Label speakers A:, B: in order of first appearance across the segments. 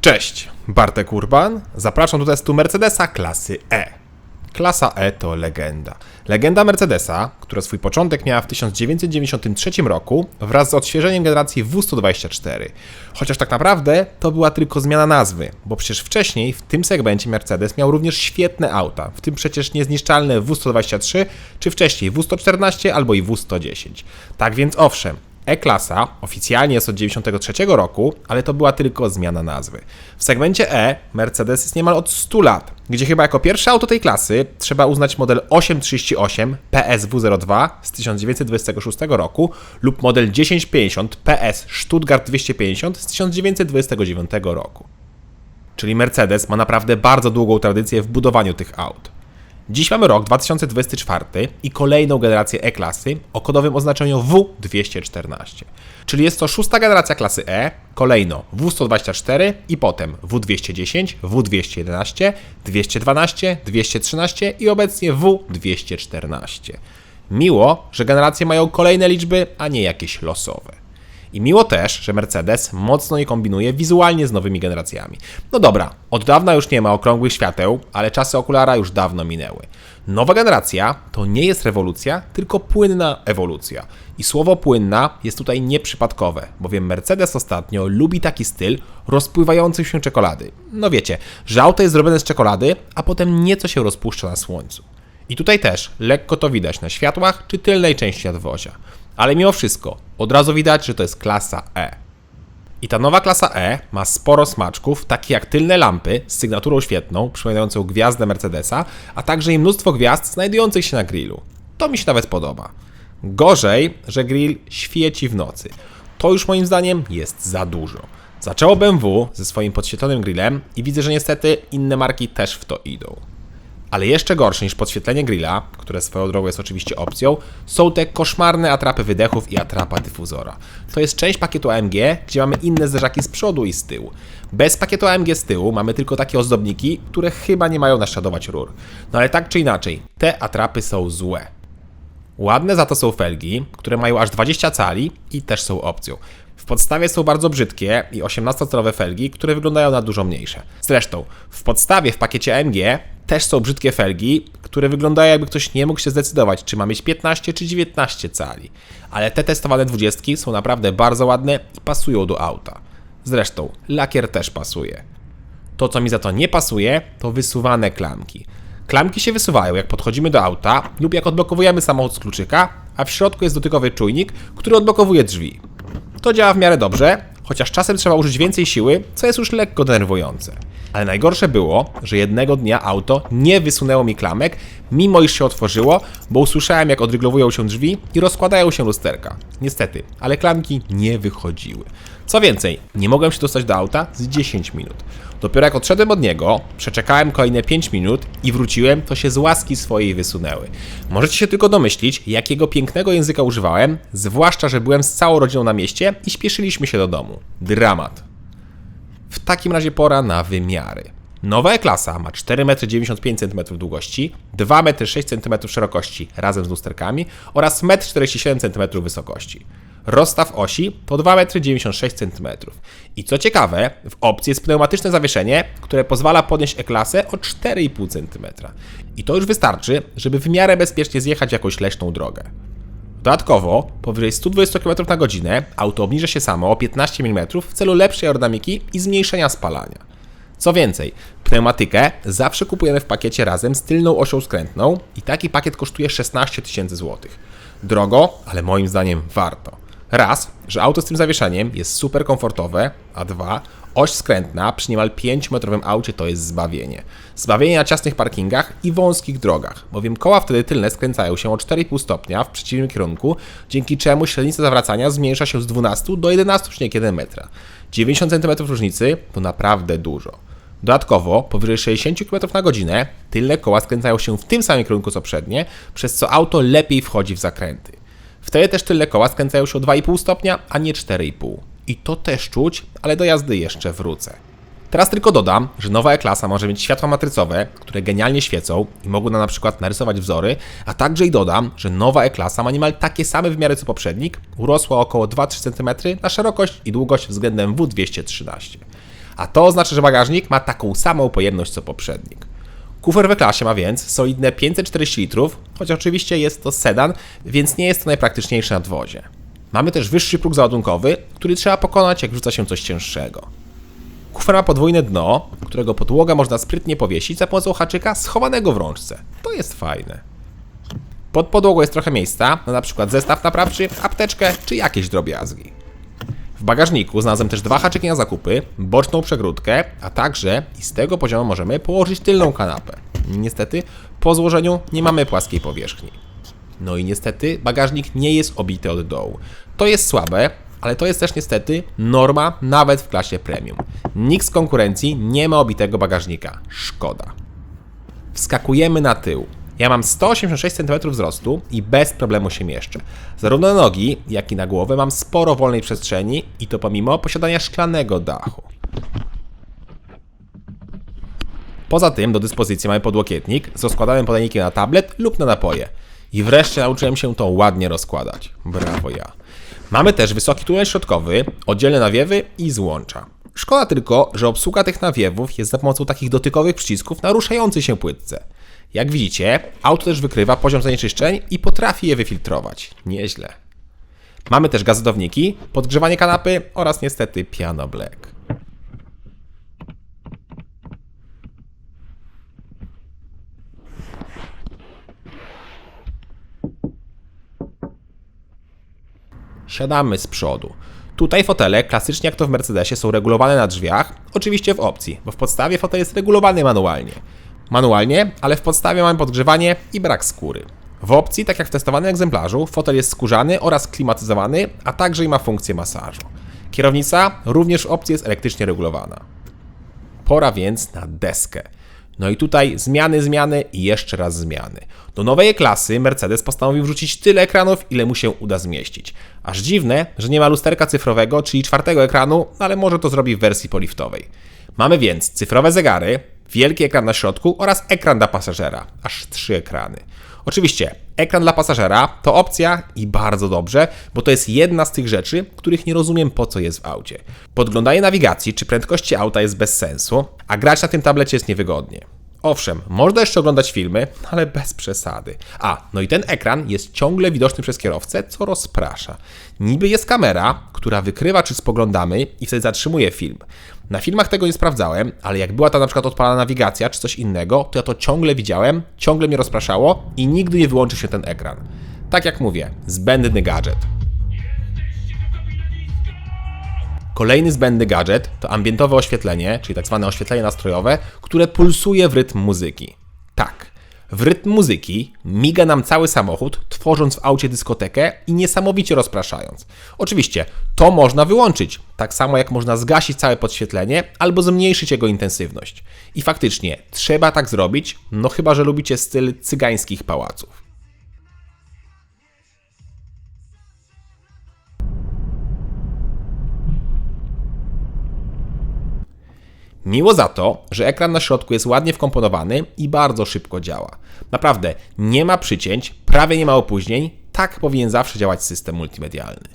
A: Cześć, Bartek Urban. Zapraszam do testu Mercedesa klasy E. Klasa E to legenda. Legenda Mercedesa, która swój początek miała w 1993 roku wraz z odświeżeniem generacji W124. Chociaż tak naprawdę to była tylko zmiana nazwy, bo przecież wcześniej w tym segmencie Mercedes miał również świetne auta, w tym przecież niezniszczalne W123, czy wcześniej W114 albo i W110. Tak więc owszem, E-klasa oficjalnie jest od 1993 roku, ale to była tylko zmiana nazwy. W segmencie E Mercedes jest niemal od 100 lat, gdzie chyba jako pierwsze auto tej klasy trzeba uznać model 838 PSW02 z 1926 roku lub model 1050 PS Stuttgart 250 z 1929 roku. Czyli Mercedes ma naprawdę bardzo długą tradycję w budowaniu tych aut. Dziś mamy rok 2024 i kolejną generację E-klasy o kodowym oznaczeniu W214. Czyli jest to szósta generacja klasy E, kolejno W124 i potem W210, W211, 212, 213 i obecnie W214. Miło, że generacje mają kolejne liczby, a nie jakieś losowe. I miło też, że Mercedes mocno nie kombinuje wizualnie z nowymi generacjami. No dobra, od dawna już nie ma okrągłych świateł, ale czasy okulara już dawno minęły. Nowa generacja to nie jest rewolucja, tylko płynna ewolucja. I słowo płynna jest tutaj nieprzypadkowe, bowiem Mercedes ostatnio lubi taki styl rozpływających się czekolady. No wiecie, że auto jest zrobione z czekolady, a potem nieco się rozpuszcza na słońcu. I tutaj też lekko to widać na światłach czy tylnej części nadwozia. Ale mimo wszystko, od razu widać, że to jest klasa E. I ta nowa klasa E ma sporo smaczków, takich jak tylne lampy z sygnaturą świetną, przypominającą gwiazdę Mercedesa, a także i mnóstwo gwiazd znajdujących się na grillu. To mi się nawet podoba. Gorzej, że grill świeci w nocy. To już moim zdaniem jest za dużo. Zaczęło BMW ze swoim podświetlonym grillem i widzę, że niestety inne marki też w to idą. Ale jeszcze gorsze niż podświetlenie grilla, które swoją drogą jest oczywiście opcją, są te koszmarne atrapy wydechów i atrapa dyfuzora. To jest część pakietu AMG, gdzie mamy inne zderzaki z przodu i z tyłu. Bez pakietu AMG z tyłu mamy tylko takie ozdobniki, które chyba nie mają naśladować rur. No ale tak czy inaczej, te atrapy są złe. Ładne za to są felgi, które mają aż 20 cali i też są opcją. W podstawie są bardzo brzydkie i 18-calowe felgi, które wyglądają na dużo mniejsze. Zresztą, w podstawie w pakiecie AMG też są brzydkie felgi, które wyglądają jakby ktoś nie mógł się zdecydować, czy ma mieć 15 czy 19 cali. Ale te testowane 20 są naprawdę bardzo ładne i pasują do auta. Zresztą, lakier też pasuje. To, co mi za to nie pasuje, to wysuwane klamki. Klamki się wysuwają, jak podchodzimy do auta lub jak odblokowujemy samochód z kluczyka, a w środku jest dotykowy czujnik, który odblokowuje drzwi. To działa w miarę dobrze, chociaż czasem trzeba użyć więcej siły, co jest już lekko denerwujące. Ale najgorsze było, że jednego dnia auto nie wysunęło mi klamek, mimo iż się otworzyło, bo usłyszałem, jak odryglowują się drzwi i rozkładają się lusterka. Niestety, ale klamki nie wychodziły. Co więcej, nie mogłem się dostać do auta z 10 minut. Dopiero jak odszedłem od niego, przeczekałem kolejne 5 minut i wróciłem, to się z łaski swojej wysunęły. Możecie się tylko domyślić, jakiego pięknego języka używałem, zwłaszcza, że byłem z całą rodziną na mieście i śpieszyliśmy się do domu. Dramat. W takim razie pora na wymiary. Nowa E-klasa ma 4,95 m długości, 2,6 m szerokości razem z lusterkami oraz 1,47 m wysokości. Rozstaw osi to 2,96 m. I co ciekawe, w opcji jest pneumatyczne zawieszenie, które pozwala podnieść E-klasę o 4,5 cm. I to już wystarczy, żeby w miarę bezpiecznie zjechać jakąś leśną drogę. Dodatkowo, powyżej 120 km/h auto obniża się samo o 15 mm w celu lepszej aerodynamiki i zmniejszenia spalania. Co więcej, pneumatykę zawsze kupujemy w pakiecie razem z tylną osią skrętną i taki pakiet kosztuje 16 000 złotych. Drogo, ale moim zdaniem warto. Raz, że auto z tym zawieszeniem jest super komfortowe, a dwa, oś skrętna przy niemal 5-metrowym aucie to jest zbawienie. Zbawienie na ciasnych parkingach i wąskich drogach, bowiem koła wtedy tylne skręcają się o 4,5 stopnia w przeciwnym kierunku, dzięki czemu średnica zawracania zmniejsza się z 12 do 11,1 metra. 90 cm różnicy to naprawdę dużo. Dodatkowo, powyżej 60 km/h tylne koła skręcają się w tym samym kierunku co przednie, przez co auto lepiej wchodzi w zakręty. Wtedy też tylne koła skręcają się o 2,5 stopnia, a nie 4,5. I to też czuć, ale do jazdy jeszcze wrócę. Teraz tylko dodam, że nowa E-klasa może mieć światła matrycowe, które genialnie świecą i mogą nam na przykład narysować wzory, a także i dodam, że nowa E-klasa ma niemal takie same wymiary co poprzednik, urosła około 2-3 cm na szerokość i długość względem W213. a to oznacza, że bagażnik ma taką samą pojemność co poprzednik. Kufer w klasie ma więc solidne 540 litrów, choć oczywiście jest to sedan, więc nie jest to najpraktyczniejsze nadwozie. Mamy też wyższy próg załadunkowy, który trzeba pokonać, jak wrzuca się coś cięższego. Kufer ma podwójne dno, którego podłoga można sprytnie powiesić za pomocą haczyka schowanego w rączce. To jest fajne. Pod podłogą jest trochę miejsca, na przykład zestaw naprawczy, apteczkę czy jakieś drobiazgi. W bagażniku znalazłem też 2 haczyki na zakupy, boczną przegródkę, a także i z tego poziomu możemy położyć tylną kanapę. Niestety po złożeniu nie mamy płaskiej powierzchni. No i niestety bagażnik nie jest obity od dołu. To jest słabe, ale to jest też niestety norma nawet w klasie premium. Nikt z konkurencji nie ma obitego bagażnika. Szkoda. Wskakujemy na tył. Ja mam 186 cm wzrostu i bez problemu się mieszczę. Zarówno na nogi, jak i na głowę mam sporo wolnej przestrzeni i to pomimo posiadania szklanego dachu. Poza tym do dyspozycji mamy podłokietnik z rozkładanym podajnikiem na tablet lub na napoje. I wreszcie nauczyłem się to ładnie rozkładać. Brawo ja. Mamy też wysoki tunel środkowy, oddzielne nawiewy i złącza. Szkoda tylko, że obsługa tych nawiewów jest za pomocą takich dotykowych przycisków na ruszającej się płytce. Jak widzicie, auto też wykrywa poziom zanieczyszczeń i potrafi je wyfiltrować. Nieźle. Mamy też gazowniki, podgrzewanie kanapy oraz niestety piano black. Siadamy z przodu. Tutaj fotele, klasycznie jak to w Mercedesie, są regulowane na drzwiach, oczywiście w opcji, bo w podstawie fotel jest regulowany manualnie. Manualnie, ale w podstawie mamy podgrzewanie i brak skóry. W opcji, tak jak w testowanym egzemplarzu, fotel jest skórzany oraz klimatyzowany, a także i ma funkcję masażu. Kierownica również w opcji jest elektrycznie regulowana. Pora więc na deskę. No i tutaj zmiany i jeszcze raz zmiany. Do nowej klasy Mercedes postanowił wrzucić tyle ekranów, ile mu się uda zmieścić. Aż dziwne, że nie ma lusterka cyfrowego, czyli 4. ekranu, ale może to zrobi w wersji poliftowej. Mamy więc cyfrowe zegary, wielki ekran na środku oraz ekran dla pasażera. Aż 3 ekrany. Oczywiście, ekran dla pasażera to opcja i bardzo dobrze, bo to jest jedna z tych rzeczy, których nie rozumiem po co jest w aucie. Podglądanie nawigacji czy prędkości auta jest bez sensu, a grać na tym tablecie jest niewygodnie. Owszem, można jeszcze oglądać filmy, ale bez przesady. No i ten ekran jest ciągle widoczny przez kierowcę, co rozprasza. Niby jest kamera, która wykrywa, czy spoglądamy i wtedy zatrzymuje film. Na filmach tego nie sprawdzałem, ale jak była tam na przykład odpalana nawigacja, czy coś innego, to ja to ciągle widziałem, ciągle mnie rozpraszało i nigdy nie wyłączy się ten ekran. Tak jak mówię, zbędny gadżet. Kolejny zbędny gadżet to ambientowe oświetlenie, czyli tak zwane oświetlenie nastrojowe, które pulsuje w rytm muzyki. Tak, w rytm muzyki miga nam cały samochód, tworząc w aucie dyskotekę i niesamowicie rozpraszając. Oczywiście, to można wyłączyć, tak samo jak można zgasić całe podświetlenie albo zmniejszyć jego intensywność. I faktycznie, trzeba tak zrobić, no chyba że lubicie styl cygańskich pałaców. Miło za to, że ekran na środku jest ładnie wkomponowany i bardzo szybko działa. Naprawdę, nie ma przycięć, prawie nie ma opóźnień, tak powinien zawsze działać system multimedialny.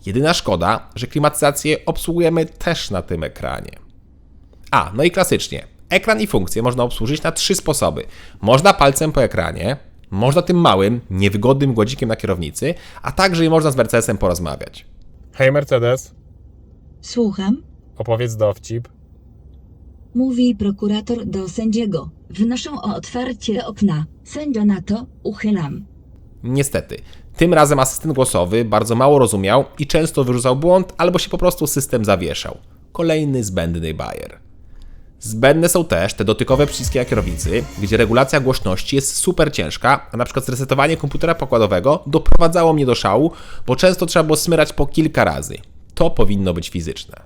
A: Jedyna szkoda, że klimatyzację obsługujemy też na tym ekranie. No i klasycznie, ekran i funkcje można obsłużyć na 3 sposoby. Można palcem po ekranie, można tym małym, niewygodnym głodzikiem na kierownicy, a także i można z Mercedesem porozmawiać.
B: Hej Mercedes,
C: Słucham,
B: opowiedz dowcip.
C: mówi prokurator do sędziego. Wnoszę o otwarcie okna. Sędzio na to uchylam.
A: Niestety, tym razem asystent głosowy bardzo mało rozumiał i często wyrzucał błąd albo się po prostu system zawieszał. Kolejny zbędny bajer. Zbędne są też te dotykowe przyciski na kierownicy, gdzie regulacja głośności jest super ciężka, a na przykład zresetowanie komputera pokładowego doprowadzało mnie do szału, bo często trzeba było smyrać po kilka razy. To powinno być fizyczne.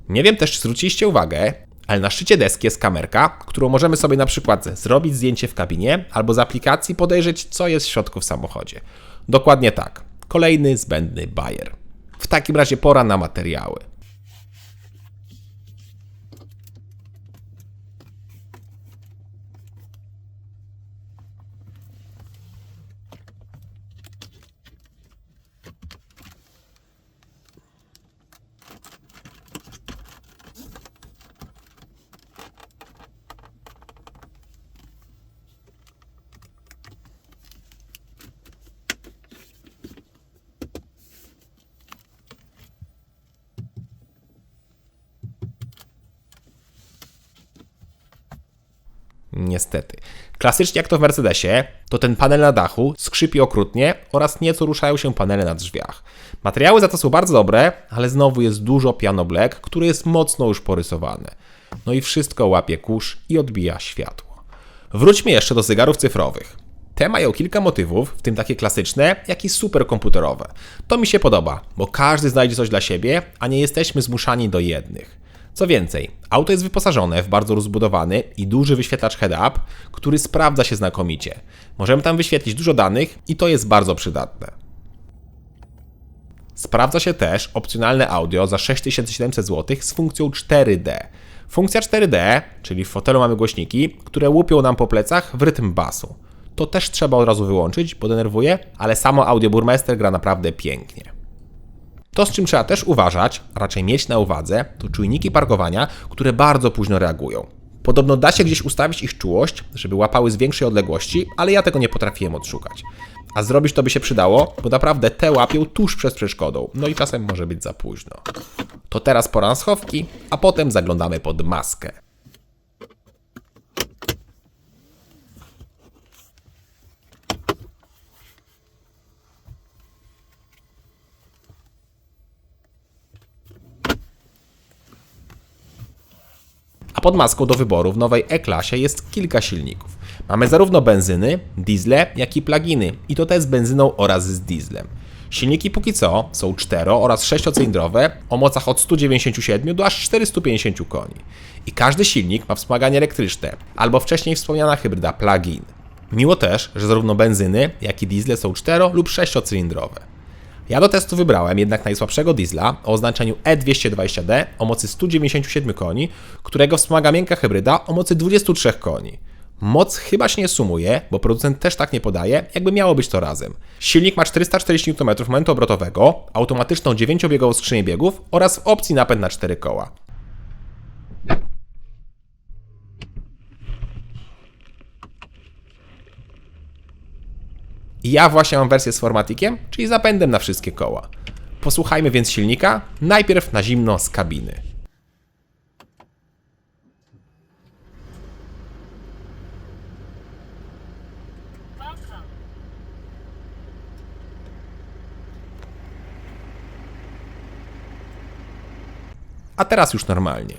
A: Nie wiem też, czy zwróciliście uwagę, ale na szczycie deski jest kamerka, którą możemy sobie na przykład zrobić zdjęcie w kabinie albo z aplikacji podejrzeć, co jest w środku w samochodzie. Dokładnie tak. Kolejny zbędny bajer. W takim razie pora na materiały. Niestety. Klasycznie jak to w Mercedesie, to ten panel na dachu skrzypi okrutnie oraz nieco ruszają się panele na drzwiach. Materiały za to są bardzo dobre, ale znowu jest dużo piano black, które jest mocno już porysowane. No i wszystko łapie kurz i odbija światło. Wróćmy jeszcze do zegarów cyfrowych. Te mają kilka motywów, w tym takie klasyczne, jak i superkomputerowe. To mi się podoba, bo każdy znajdzie coś dla siebie, a nie jesteśmy zmuszani do jednych. Co więcej, auto jest wyposażone w bardzo rozbudowany i duży wyświetlacz head-up, który sprawdza się znakomicie. Możemy tam wyświetlić dużo danych i to jest bardzo przydatne. Sprawdza się też opcjonalne audio za 6700 zł z funkcją 4D. Funkcja 4D, czyli w fotelu mamy głośniki, które łupią nam po plecach w rytm basu. To też trzeba od razu wyłączyć, bo denerwuje, ale samo audio Burmester gra naprawdę pięknie. To, z czym trzeba też uważać, a raczej mieć na uwadze, to czujniki parkowania, które bardzo późno reagują. Podobno da się gdzieś ustawić ich czułość, żeby łapały z większej odległości, ale ja tego nie potrafiłem odszukać. A zrobić to by się przydało, bo naprawdę te łapią tuż przed przeszkodą, no i czasem może być za późno. To teraz pora na schowki, a potem zaglądamy pod maskę. A pod maską do wyboru w nowej E-klasie jest kilka silników. Mamy zarówno benzyny, diesle, jak i pluginy i to te z benzyną oraz z dieslem. Silniki póki co są 4- oraz 6-cylindrowe o mocach od 197 do aż 450 koni. I każdy silnik ma wspomaganie elektryczne albo wcześniej wspomniana hybryda plug-in. Miło też, że zarówno benzyny, jak i diesle są 4- lub 6-cylindrowe. Ja do testu wybrałem jednak najsłabszego diesla o oznaczeniu E220D o mocy 197 koni, którego wspomaga miękka hybryda o mocy 23 koni. Moc chyba się nie sumuje, bo producent też tak nie podaje, jakby miało być to razem. Silnik ma 440 Nm momentu obrotowego, automatyczną 9-biegową skrzynię biegów oraz w opcji napęd na 4 koła. I ja właśnie mam wersję z formatikiem, czyli zapędem na wszystkie koła. Posłuchajmy więc silnika, najpierw na zimno z kabiny. A teraz już normalnie.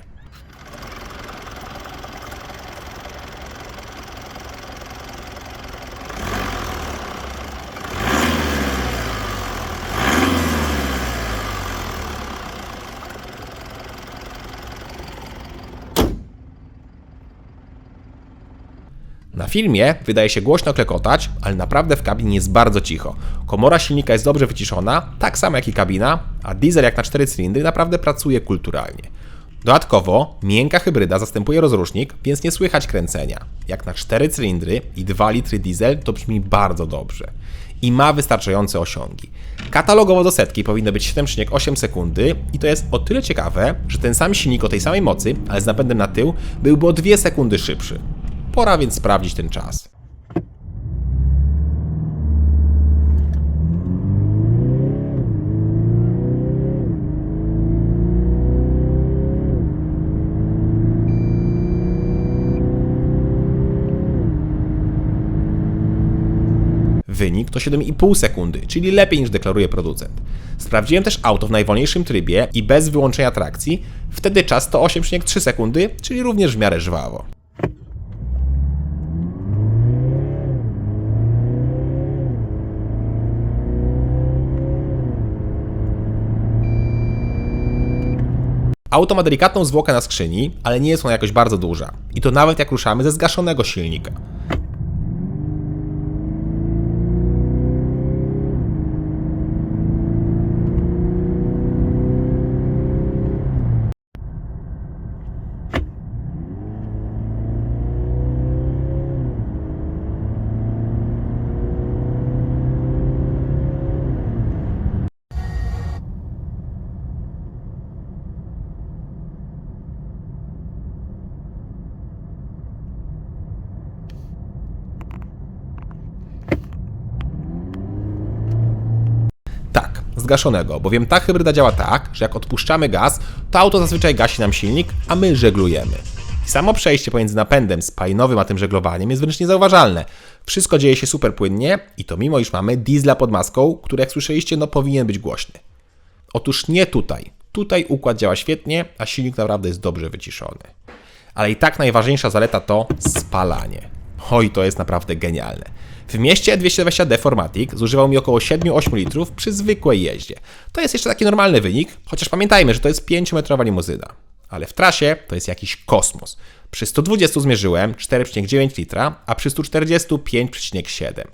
A: Na filmie wydaje się głośno klekotać, ale naprawdę w kabinie jest bardzo cicho. Komora silnika jest dobrze wyciszona, tak samo jak i kabina, a diesel jak na 4 cylindry naprawdę pracuje kulturalnie. Dodatkowo miękka hybryda zastępuje rozrusznik, więc nie słychać kręcenia. Jak na 4 cylindry i 2 litry diesel to brzmi bardzo dobrze. I ma wystarczające osiągi. Katalogowo do setki powinno być 7,8 sekundy i to jest o tyle ciekawe, że ten sam silnik o tej samej mocy, ale z napędem na tył, byłby o 2 sekundy szybszy. Pora więc sprawdzić ten czas. Wynik to 7,5 sekundy, czyli lepiej niż deklaruje producent. Sprawdziłem też auto w najwolniejszym trybie i bez wyłączenia trakcji, wtedy czas to 8,3 sekundy, czyli również w miarę żwawo. Auto ma delikatną zwłokę na skrzyni, ale nie jest ona jakoś bardzo duża. I to nawet jak ruszamy ze zgaszonego silnika. Zgaszonego, bowiem ta hybryda działa tak, że jak odpuszczamy gaz, to auto zazwyczaj gasi nam silnik, a my żeglujemy. I samo przejście pomiędzy napędem spalinowym a tym żeglowaniem jest wręcz niezauważalne. Wszystko dzieje się super płynnie i to mimo, iż mamy diesla pod maską, który jak słyszeliście, no powinien być głośny. Otóż nie tutaj. Tutaj układ działa świetnie, a silnik naprawdę jest dobrze wyciszony. Ale i tak najważniejsza zaleta to spalanie. Oj, to jest naprawdę genialne. W mieście 220D Formatic zużywał mi około 7-8 litrów przy zwykłej jeździe. To jest jeszcze taki normalny wynik, chociaż pamiętajmy, że to jest 5-metrowa limuzyna. Ale w trasie to jest jakiś kosmos. Przy 120 zmierzyłem 4,9 litra, a przy 140 5,7.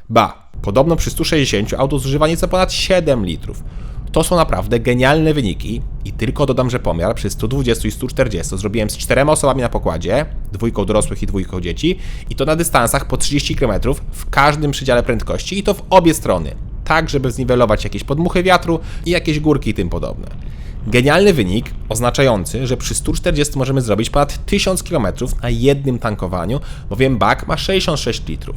A: Ba, podobno przy 160 auto zużywa nieco ponad 7 litrów. To są naprawdę genialne wyniki i tylko dodam, że pomiar przy 120 i 140 zrobiłem z 4 osobami na pokładzie, 2 dorosłych i 2 dzieci i to na dystansach po 30 km w każdym przedziale prędkości i to w obie strony, tak żeby zniwelować jakieś podmuchy wiatru i jakieś górki i tym podobne. Genialny wynik oznaczający, że przy 140 możemy zrobić ponad 1000 km na jednym tankowaniu, bowiem bak ma 66 litrów.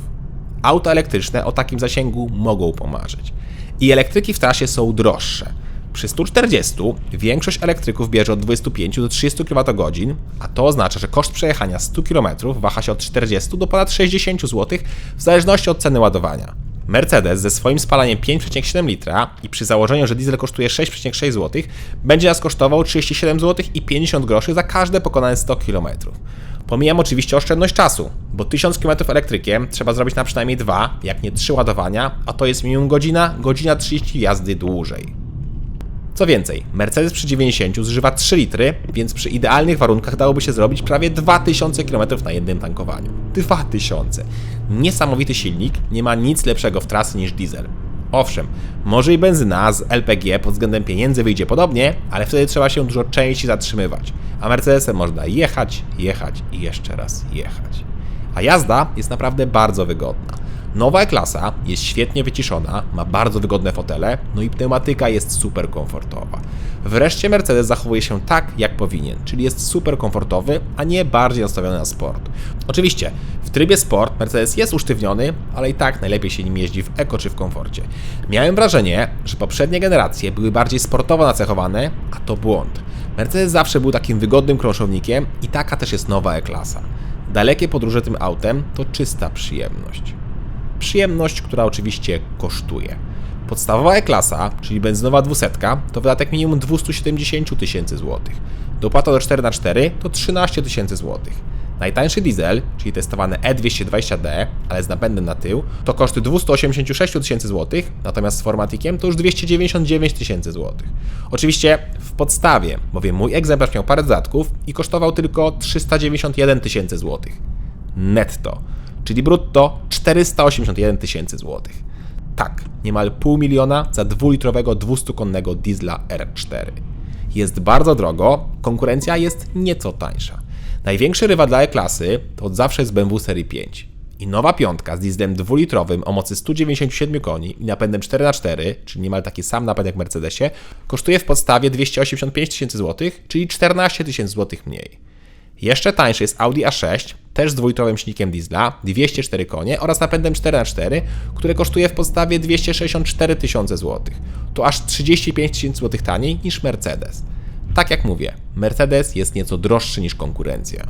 A: Auta elektryczne o takim zasięgu mogą pomarzyć. I elektryki w trasie są droższe. Przy 140 większość elektryków bierze od 25 do 30 kWh, a to oznacza, że koszt przejechania 100 km waha się od 40 do ponad 60 zł w zależności od ceny ładowania. Mercedes ze swoim spalaniem 5,7 litra i przy założeniu, że diesel kosztuje 6,6 zł, będzie nas kosztował 37 zł i 50 groszy za każde pokonane 100 km. Pomijam oczywiście oszczędność czasu, bo 1000 km elektrykiem trzeba zrobić na przynajmniej 2, jak nie 3 ładowania, a to jest minimum godzina 30 jazdy dłużej. Co więcej, Mercedes przy 90 zużywa 3 litry, więc przy idealnych warunkach dałoby się zrobić prawie 2000 km na jednym tankowaniu. 2000! Niesamowity silnik, nie ma nic lepszego w trasy niż diesel. Owszem, może i benzyna z LPG pod względem pieniędzy wyjdzie podobnie, ale wtedy trzeba się dużo częściej zatrzymywać, a Mercedesem można jechać i jeszcze raz jechać. A jazda jest naprawdę bardzo wygodna. Nowa E-klasa jest świetnie wyciszona, ma bardzo wygodne fotele, no i pneumatyka jest super komfortowa. Wreszcie Mercedes zachowuje się tak, jak powinien, czyli jest super komfortowy, a nie bardziej nastawiony na sport. Oczywiście, w trybie sport Mercedes jest usztywniony, ale i tak najlepiej się nim jeździ w eko czy w komforcie. Miałem wrażenie, że poprzednie generacje były bardziej sportowo nacechowane, a to błąd. Mercedes zawsze był takim wygodnym krążownikiem i taka też jest nowa E-klasa. Dalekie podróże tym autem to czysta przyjemność. Przyjemność, która oczywiście kosztuje. Podstawowa E-klasa, czyli benzynowa 200, to wydatek minimum 270 tysięcy złotych. Dopłata do 4x4 to 13 tysięcy złotych. Najtańszy diesel, czyli testowane E220D, ale z napędem na tył, to koszty 286 tysięcy złotych, natomiast z Formaticiem to już 299 tysięcy złotych. Oczywiście w podstawie, bowiem mój egzemplarz miał parę dodatków i kosztował tylko 391 tysięcy złotych. Netto, czyli brutto 481 tysięcy złotych. Tak, niemal $500 000 za 2-litrowego 200-konnego diesla R4. Jest bardzo drogo, konkurencja jest nieco tańsza. Największy rywal dla E-klasy to od zawsze jest BMW serii 5. I nowa piątka z dieslem 2-litrowym o mocy 197 koni i napędem 4x4, czyli niemal taki sam napęd jak w Mercedesie, kosztuje w podstawie 285 tysięcy złotych, czyli 14 tysięcy złotych mniej. Jeszcze tańszy jest Audi A6, też z 2-litrowym silnikiem diesla, 204 konie oraz napędem 4x4, które kosztuje w podstawie 264 tysiące złotych. To aż 35 tysięcy złotych taniej niż Mercedes. Tak jak mówię, Mercedes jest nieco droższy niż konkurencja.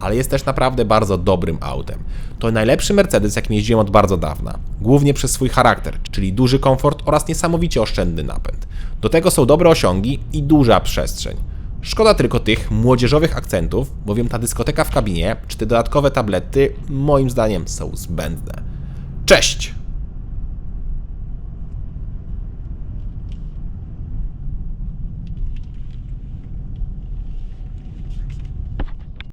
A: Ale jest też naprawdę bardzo dobrym autem. To najlepszy Mercedes, jakim jeździłem od bardzo dawna. Głównie przez swój charakter, czyli duży komfort oraz niesamowicie oszczędny napęd. Do tego są dobre osiągi i duża przestrzeń. Szkoda tylko tych młodzieżowych akcentów, bowiem ta dyskoteka w kabinie, czy te dodatkowe tablety, moim zdaniem, są zbędne. Cześć!